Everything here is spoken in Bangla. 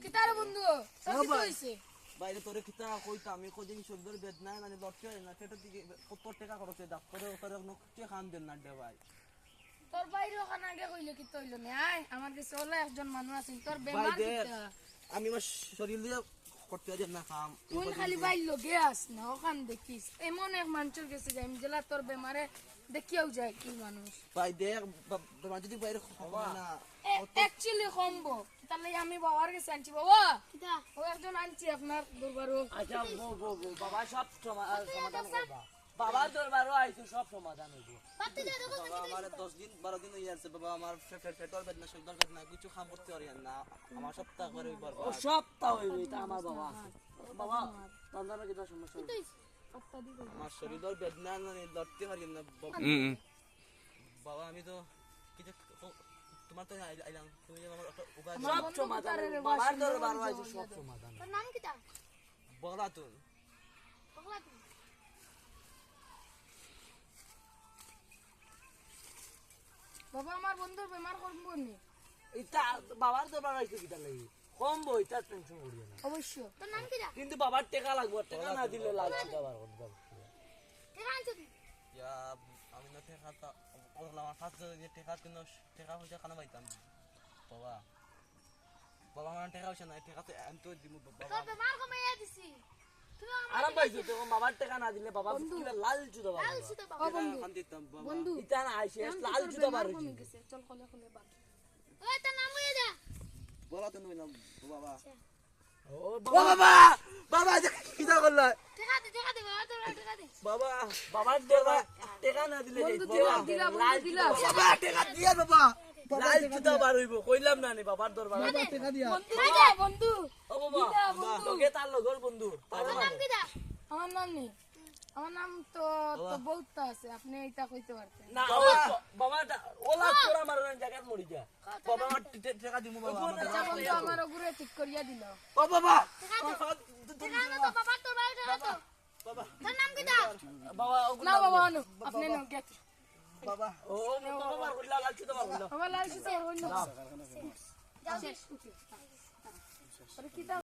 কিতারে বন্ধু সব কি হইছে বাইরে তোরে কিতা কইতা আমি কদিন শরীরের বেদনা মানে লড়তে না সেটা দিকে কত টাকা খরচে ডাক্তারে ওখানে নকটি খান দেন না দে ভাই তোর বাইরে ওখানে আগে কইলে কি তইলো না আয় আমার কাছে ওলা একজন মানুষ আছে তোর ভাই বেমার দে কিতা আমি আমার শরীর দিয়ে করতে দেন না কাম তুই খালি বাইলো গ্যাস না ওখান দেখিস এমন এক মানুষের কাছে যাই জেলা তোর বেমারে দেখিও যায় কি মানুষ ভাই দে বাবা যদি বাইরে হবে না অ্যাকচুয়ালি কমবো তাহলে আমি বাবার কাছে আনছি বাবা কিতা ও একজন আনছি আপনার দরবারও আচ্ছা বাবা সব সমাধান করবা বাবার দরবারও আইছো সব সমাধান হইব বাবা আমার 10 দিন 12 দিন হয়ে যাচ্ছে বাবা আমার পেটর বেদনা শরীর বেদনা কিছু খাম করতে পারি না আমার সপ্তাহ করে ও বরবাদ সবটা হইব এটা আমার বাবা আছে বাবা তন্দানো কি সমস্যা হইছে আমার শরীরের বেদনা মানে লড়তে পারি না বাবা আমি তো কিছু তোমার তো আইলাম তুমি আমার একটা উপায় সব সমাধান বাবার দরবারও আইছো সব সমাধান তোর নাম কিটা বগলা তুল বগলা তুই বাবা আমার বন্ধুর বেমার করবো নি এটা বাবার দরবার আইছো কিটা লাগি কম বই তার টেনশন করিও না অবশ্য তোর নাম কিটা কিন্তু বাবার টাকা লাগবে টাকা না দিলে লাগছে বাবার কথা কেন আনছ তুই ইয়া আমি না ঠেকাতা ওগুলা আমার ফার্স্ট যে ঠেকা কিনো ঠেকা পয়সা খানা পাইতাম বাবা বাবা আমার ঠেকা পয়সা নাই ঠেকা তো আমি তো দিব তোর বাবা বেমার কমাইয়া দিছি তুই আরাম পাইছো তখন বাবার টাকা না দিলে বাবা কিবা লাল জুতা বাবা আমার সুতো বাবা খান দিতাম বাবা বন্ধু ইটা না আইছে লাল জুতা বার কমে হইছে গেছে চল কলে কলে বাদ ওই তোর নাম হইয়া যা বলা তো নইলাম বাবা ও ও বাবা বাবা বাবা কিটা করলা দেখা দে বাবা তোর দেখা দে বাবা বাবার দরবার টাকা না দিলে বন্ধু বাবা, দিলা লাল বন্ধু দিলা জুতা বাবা ঠেকা দিয়া বাবা লাল জুতা বার হইব কইলাম না নি বাবার দরবার ঠেকা দিয়া বন্ধু ও বাবা তোকে তার লগর বন্ধু তার তোর নাম কিটা আমার নাম নেই আমার নাম তো বহুতটা আছে আপনি এটা কইতে পারতেন না বাবা ওলা তোরা মারার জায়গা মরি যা বাবা আমার ঠেকা দিমু বাবা আচ্ছা বন্ধু আমার ওগুলো ঠিক করিয়া দিল ও বাবা দেখা না তো বাবা তোর বাড়ি দেখা তো বাবা তোর নাম কিটা বাবা না বাবা আনো আপনি নাও গেট বাবা ও বাবা মার কইলা লাল জুতা বার হইলো বাবা লাল সুতো হইল যাও শেষ উঠে আরে কিটা